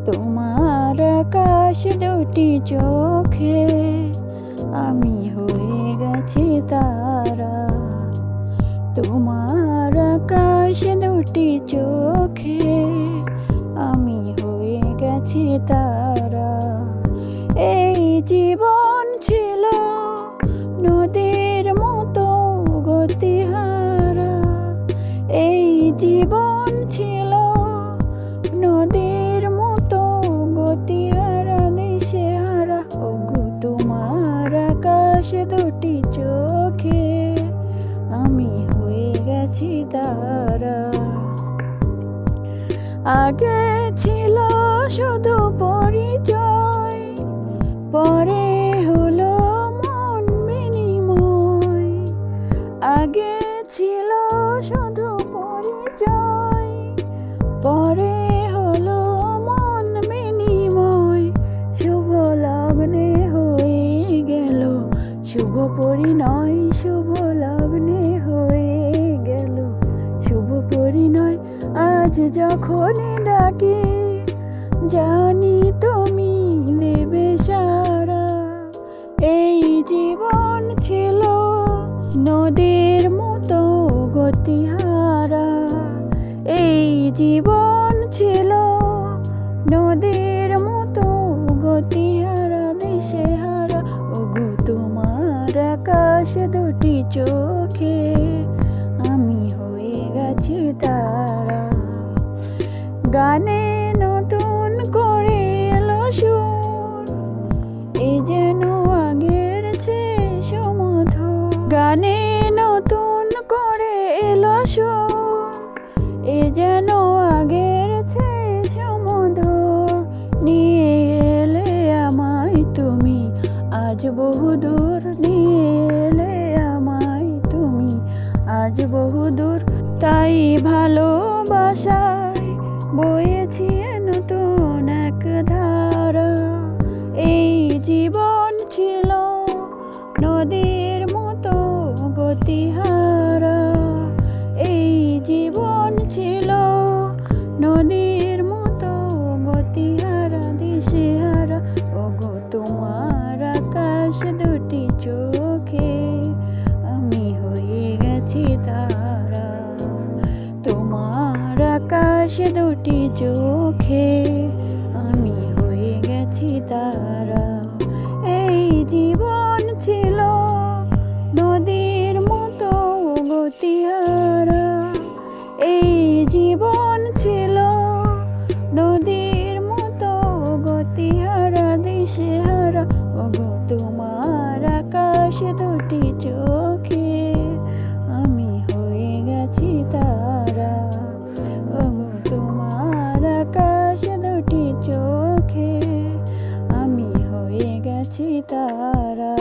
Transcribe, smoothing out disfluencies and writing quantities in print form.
তোমার আকাশ দুটি চোখে আমি হয়ে গেছি তারা। তোমার আকাশ দুটি চোখে আমি হয়ে গেছি তারা। এই জীবন ছিল নদীর মতো গতিহারা। এই জীবন ছিল নদীর মতো গতিহারা, দিশেহারা। ওগো তোমার আকাশ দুটি চোখে আমি হয়ে গেছি তারা। আগে ছিল শুধু পরিচয়, পরে হলো মন বিনিময়। আগে ছিল শুধু পরিচয়, পরে হলো মন বিনিময়। শুভ লগ্নে হয়ে গেল শুভ পরিণয়, শুভ লগ্নে হয়ে গেল শুভ পরিণয়। আজ যখনই ডাকি জানি তুমি দেবে সারা। এই জীবন ছিল নদীর মতো গতিহারা। এই জীবন ছিল নদীর মতো গতিহারা, দিশেহারা। ওগো তোমার আকাশ দুটি চোখে আমি হয়ে গেছি তারা। গানে নতুন করে এলো সুর, এ যেন আগের চেয়ে সুমধুর। গানে নতুন করে এলো সুর, এ যেন আগের চেয়ে সুমধুর। নিয়ে এলে আমায় তুমি আজ বহুদূর, নিয়ে এলে আমায় তুমি আজ বহুদূর। তাই ভালোবাসায় বয়েছি নতুন এক ধারা। এই জীবন ছিল নদীর মতো গতিহারা। এই জীবন ছিল নদীর মতো গতিহারা, দিশেহারা। ওগো তোমার আকাশ দুটি চোখে আমি হয়ে গেছি তারা। তোমার আকাশ দুটি চোখে আমি হয়ে গেছি তারা। এই জীবন ছিল নদীর মতো গতিহারা। এই জীবন ছিল নদীর মতো গতিহারা, দিশেহারা। ওগো তোমার আকাশ দুটি চোখে আমি হয়ে গেছি তারা। ওগো তোমার আকাশ দুটি চোখে আমি হয়ে গেছি তারা।